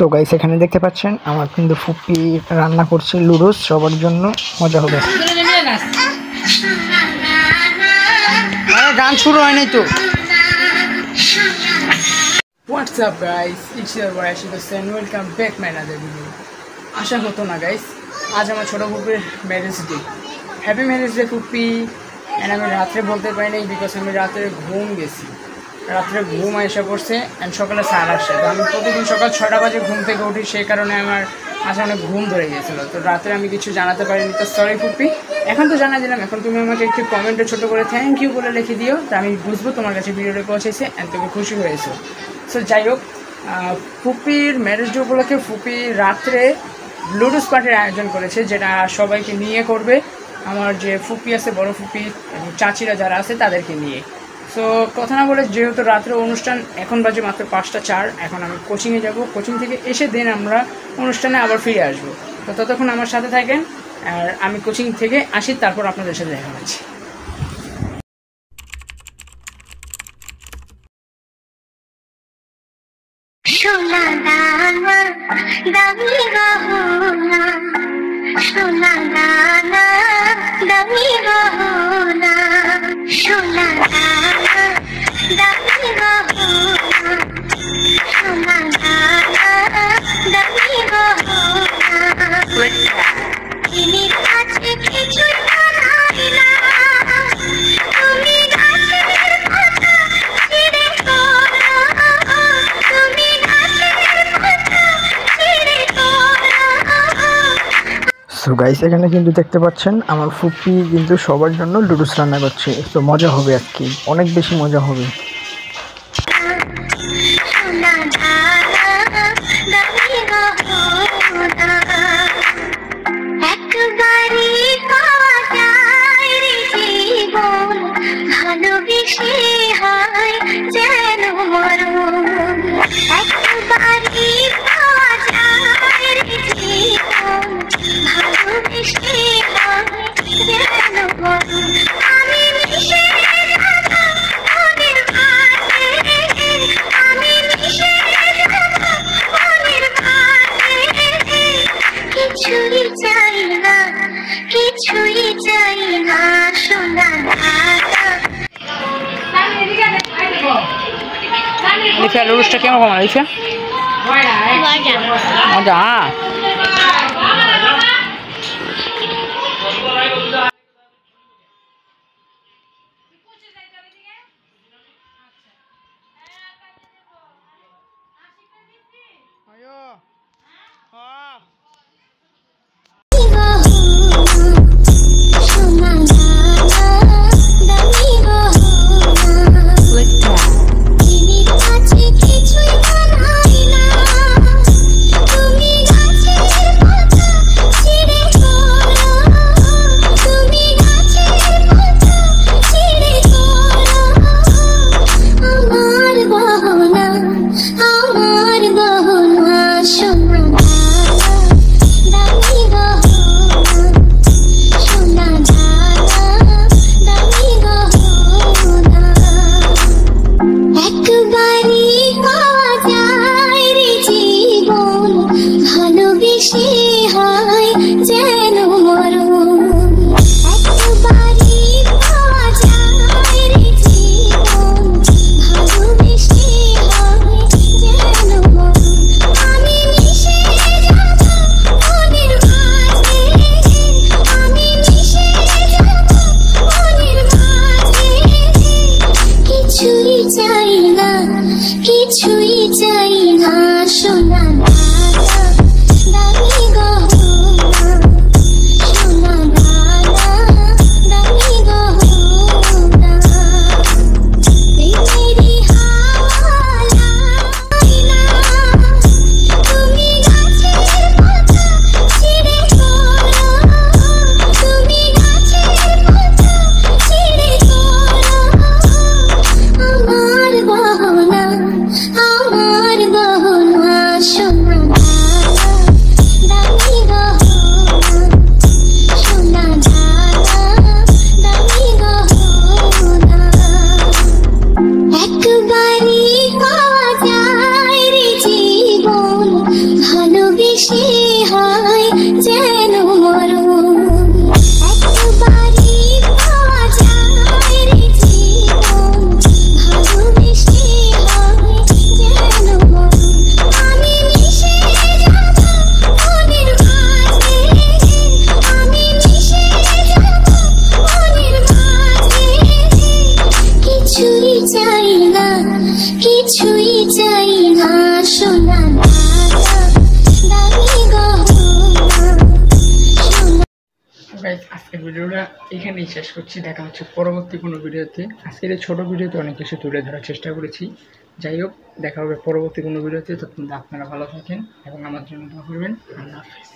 So guys এখানে দেখতে পাচ্ছেন আমার কিন্তু ফুপি রান্না করছে লুডুস সবার জন্য মজা হবে। গান শুরু হয়নি তো। What's up guys, it's your boy Ashik and welcome back my another video. আশা হতো না গাইস, আজ আমার ছোট ফুপির marriage day. Happy marriage day ফুপি। অ্যান্ড আমি রাত্রে বলতে পারি নাই বিকজ আমি রাত্রে ঘুম গেছি, রাত্রে ঘুম এসে পড়ছে অ্যান্ড সকালে 8:30। তো আমি প্রতিদিন সকাল 6টা বাজে ঘুম থেকে উঠি, সেই কারণে আমার আজকে অনেক ঘুম ধরে গিয়েছিলো। তো রাত্রে আমি কিছু জানাতে পারিনি, তো সরি ফুপি। এখন তো জানা দিলাম, এখন তুমি আমাকে একটু কমেন্টে ছোটো করে থ্যাংক ইউ বলে লিখে দিও, তো আমি বুঝবো তোমার কাছে ভিডিওটা পৌঁছেছে অ্যান্ড তুমি খুশি হয়েছো। সো যাই হোক, ফুপির ম্যারেজ ডে উপলক্ষে ফুপি রাত্রে লুডুস পার্টির আয়োজন করেছে, যেটা সবাইকে নিয়ে করবে। আমার যে ফুপি আছে, বড় ফুপি এবং চাচিরা যারা আছে তাদেরকে নিয়ে। সো কথা না বলে, যেহেতু রাত্রে অনুষ্ঠান, এখন বাজে মাত্র 5টা 4, এখন আমি কোচিংয়ে যাব। কোচিং থেকে এসে দেন আমরা অনুষ্ঠানে আবার ফিরে আসবো। তো ততক্ষণ আমার সাথে থাকেন, আর আমি কোচিং থেকে আসি, তারপর আপনাদের সাথে দেখা হচ্ছে। সোনা দানা দামি গহনা, সোনা দানা দামি গহনা, সোনা দানা দামি গহনা, সোনা দানা দামি গহনা। তুমি কাছে কিছুই জানাই না, তুমি গাছের পাতা ছিঁড়ে পড়ো, তুমি গাছের পাতা ছিঁড়ে পড়ো। সো গাইস এখানে কিন্তু দেখতে পাচ্ছেন আমার ফুপি কিন্তু সবার জন্য লুডুস রান্না করছে। তো মজা হবে, আজকে অনেক বেশি মজা হবে। সোনা দানা দামি গহনা, একবারই পাওয়া যায় রে জীবন, ভালোবেসে হয় যেন মরণ। একবারই পাওয়া যায় রে জীবন, ভালোবেসে হয় যেন মরণ। আমি মিশে যাব মনের মাঝে, আমি মিশে যাব মনের মাঝে, কিছুই চাই না, কিছুই চাই না, সোনা দানা। লিফা লুডুসটা কেমন কমা লিফা? মজা। কিছুই চাই না, সোনা দানা দামি গহনা, সোনা দানা দামি গহনা। মেরি হাওয়ালা না, তুমি গাছের পাতা ছিঁড়ে পড়ো, তুমি গাছের পাতা ছিঁড়ে পড়ো। আমার গহনা, আমার গহনা, সোনা কিছুই চাই না সোনা দামি গহনা। গাইস আজকের ভিডিওটা এখানেই শেষ করছি, দেখা হচ্ছে পরবর্তী কোনো ভিডিওতে। আজকের এই ছোটো ভিডিওতে অনেক কিছু তুলে ধরার চেষ্টা করেছি। যাই হোক, দেখা হবে পরবর্তী কোনো ভিডিওতে। ততক্ষণ আপনারা ভালো থাকেন এবং আমার জন্য দোয়া করবেন। আল্লাহ হাফেজ।